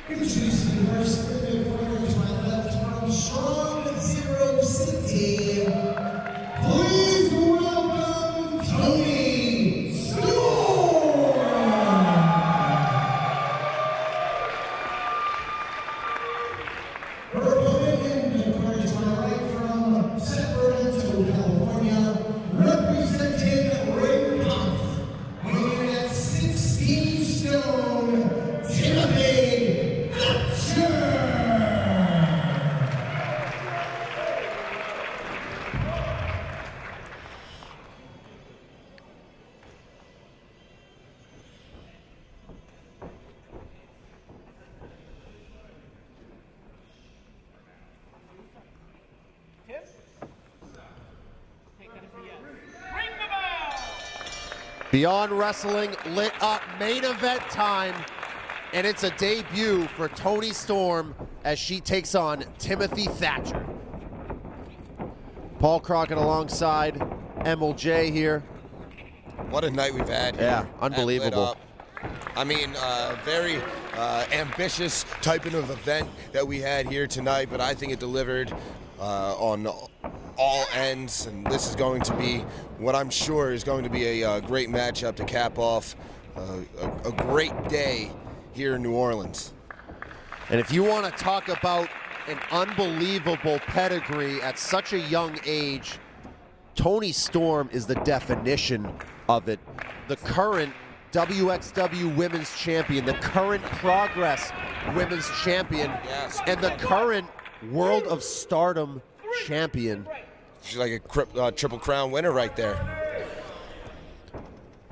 Introducing first in the corner to my left from Strong Zero City. Please welcome Toni Storm. Her opponent in the corner to my right from Sacramento, California, representing Ring Puff, weighing at 16 stone, Timothy Thatcher. Beyond Wrestling lit up, main event time, and it's a debut for Toni Storm as she takes on Timothy Thatcher. Paul Crockett alongside MLJ here. What a night we've had here. Yeah, at unbelievable. Lit Up. I mean, very ambitious type of event that we had here tonight, but I think it delivered on all ends, and this is going to be what I'm sure is going to be a great matchup to cap off a great day here in New Orleans. And if you want to talk about an unbelievable pedigree at such a young age, Toni Storm is the definition of it. The current WXW Women's Champion, the current Progress Women's Champion, and the current World of Stardom Champion. She's like a Triple Crown winner right there.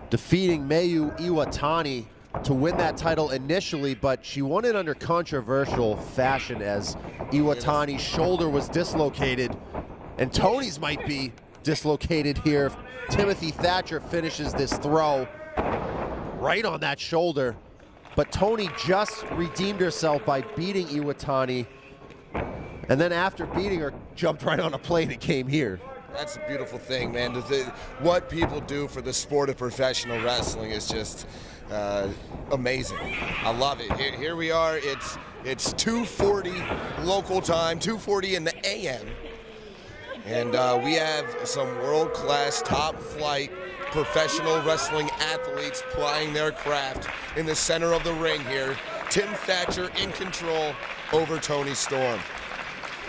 Defeating Mayu Iwatani to win that title initially, but she won it under controversial fashion as Iwatani's shoulder was dislocated, and Toni's might be dislocated here if Timothy Thatcher finishes this throw right on that shoulder. But Toni just redeemed herself by beating Iwatani, and then after beating her, jumped right on a plane and came here. That's a beautiful thing, man. What people do for the sport of professional wrestling is just amazing. I love it. Here we are. It's 2:40 local time, 2:40 in the AM. And we have some world-class, top-flight professional wrestling athletes plying their craft in the center of the ring here. Tim Thatcher in control over Toni Storm.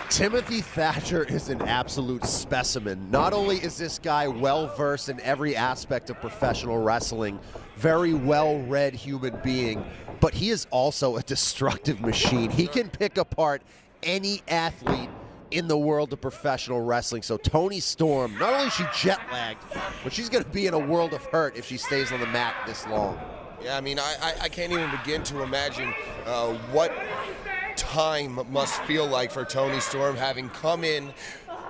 Timothy Thatcher is an absolute specimen. Not only is this guy well-versed in every aspect of professional wrestling, very well-read human being, but he is also a destructive machine. He can pick apart any athlete in the world of professional wrestling. So Toni Storm, not only is she jet-lagged, but she's going to be in a world of hurt if she stays on the mat this long. Yeah, I mean, I can't even begin to imagine what time must feel like for Toni Storm, having come in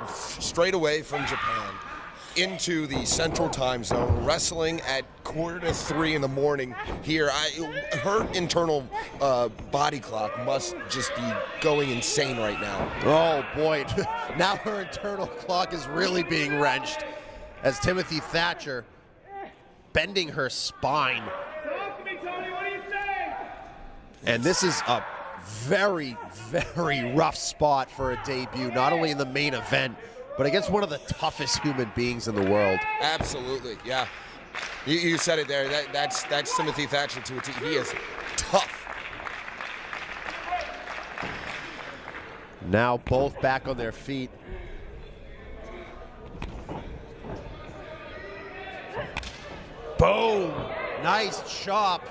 straight away from Japan into the Central Time Zone, wrestling at 2:45 in the morning here. Her internal body clock must just be going insane right now. Oh boy, now her internal clock is really being wrenched as Timothy Thatcher bending her spine. Talk to me, Toni, what do you say? And this is a very, very rough spot for a debut, not only in the main event, but against one of the toughest human beings in the world. Absolutely, yeah. You said it there. That's Timothy Thatcher to a T. He is tough. Now both back on their feet. Boom! Nice chop.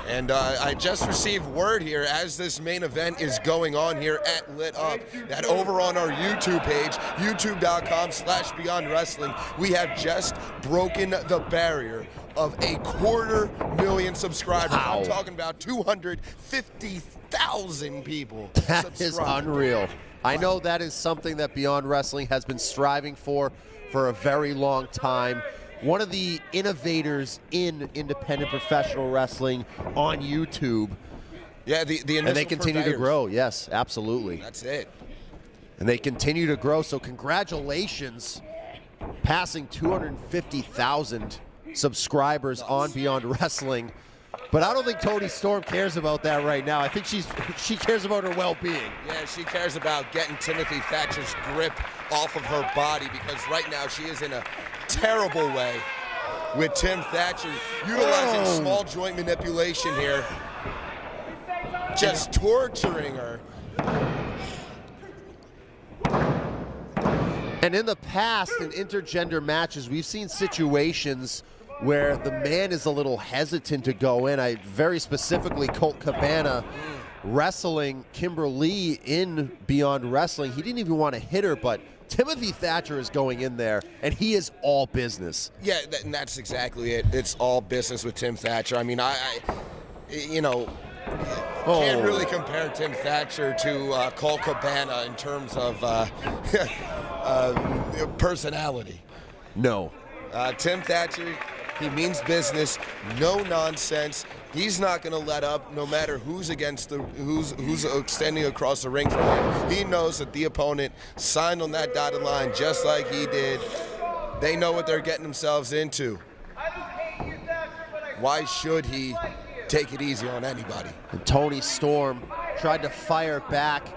And I just received word here as this main event is going on here at Lit Up that over on our YouTube page, youtube.com/Beyond Wrestling, we have just broken the barrier of 250,000 subscribers. Wow. I'm talking about 250,000 people. That is unreal. I know that is something that Beyond Wrestling has been striving for a very long time. One of the innovators in independent professional wrestling on YouTube. Yeah, the and they continue to grow. Yes, absolutely. That's it. And they continue to grow. So congratulations, passing 250,000 subscribers on Beyond Wrestling. But I don't think Toni Storm cares about that right now. I think she cares about her well-being. Yeah, she cares about getting Timothy Thatcher's grip off of her body, because right now she is in a terrible way with Tim Thatcher utilizing small joint manipulation here, just torturing her. And in the past, in intergender matches, we've seen situations where the man is a little hesitant to go in. Very specifically, Colt Cabana wrestling Kimberly in Beyond Wrestling. He didn't even want to hit her, but Timothy Thatcher is going in there, and he is all business. Yeah, and that's exactly it. It's all business with Tim Thatcher. I mean, can't really compare Tim Thatcher to Colt Cabana in terms of personality. No. Tim Thatcher, he means business, no nonsense. He's not going to let up, no matter who's who's extending across the ring from him. He knows that the opponent signed on that dotted line just like he did. They know what they're getting themselves into. Why should he take it easy on anybody? And Toni Storm tried to fire back,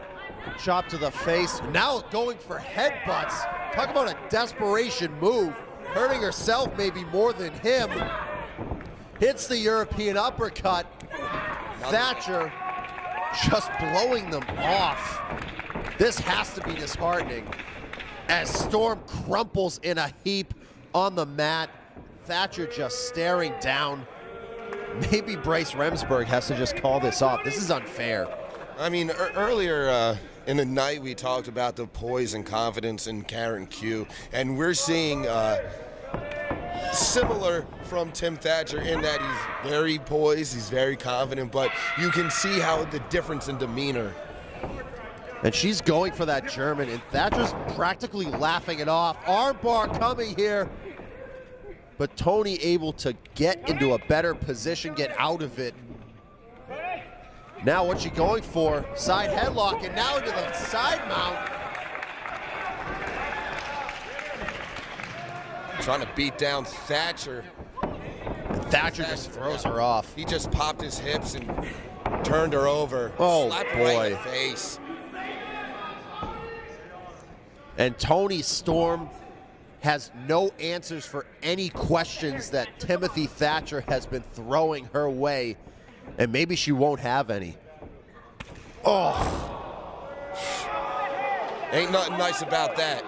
chop to the face. Now going for headbutts. Talk about a desperation move. Hurting herself maybe more than him. Hits the European uppercut. Thatcher just blowing them off. This has to be disheartening as Storm crumples in a heap on the mat. Thatcher just staring down. Maybe Bryce Remsburg has to just call this off. This is unfair. I mean, earlier in the night we talked about the poise and confidence in Karen Q, and we're seeing similar from Tim Thatcher in that he's very poised, he's very confident, but you can see how the difference in demeanor. And she's going for that German, and Thatcher's practically laughing it off. Armbar coming here, but Toni able to get into a better position, get out of it. Now what's she going for? Side headlock, and now into the side mount. Trying to beat down Thatcher. Thatcher just throws her off. He just popped his hips and turned her over. Oh, slapped her right in the boy. face. And Toni Storm has no answers for any questions that Timothy Thatcher has been throwing her way, and maybe she won't have any. Oh. Ain't nothing nice about that.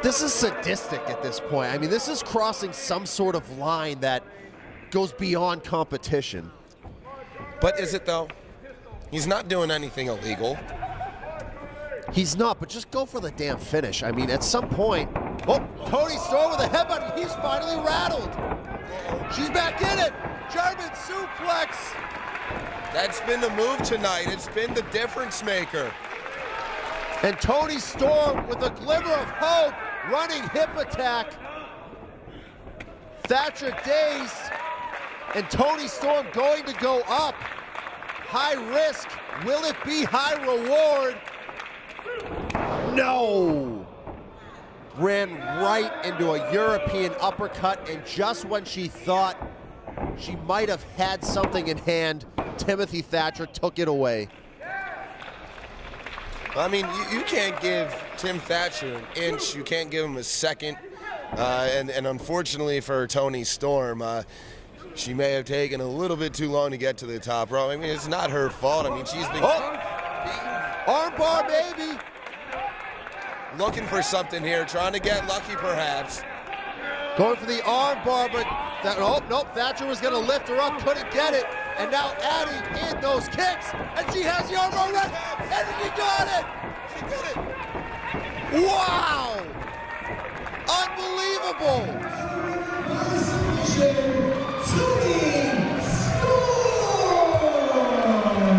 This is sadistic at this point. I mean, this is crossing some sort of line that goes beyond competition. But is it though? He's not doing anything illegal. He's not, but just go for the damn finish. I mean, at some point, oh, Toni Storm with a headbutt. He's finally rattled. She's back in it. German suplex. That's been the move tonight. It's been the difference maker. And Toni Storm with a glimmer of hope, running hip attack. Thatcher dazed, and Toni Storm going to go up. High risk, will it be high reward? No! Ran right into a European uppercut, and just when she thought she might have had something in hand, Timothy Thatcher took it away. I mean, you can't give Tim Thatcher an inch. You can't give him a second. And unfortunately for Toni Storm, she may have taken a little bit too long to get to the top rope. I mean, it's not her fault. I mean, she's been armbar, baby. Looking for something here, trying to get lucky perhaps. Going for the armbar, but nope, Thatcher was going to lift her up, couldn't get it. And now adding in those kicks, and she has the armbar ready, and she got it! She did it! Wow! Unbelievable!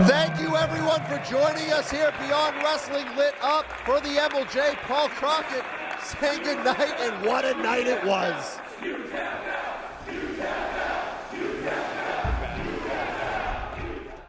Thank you everyone for joining us here Beyond Wrestling Lit Up for the MLJ. Paul Crockett saying good night, and what a night it was.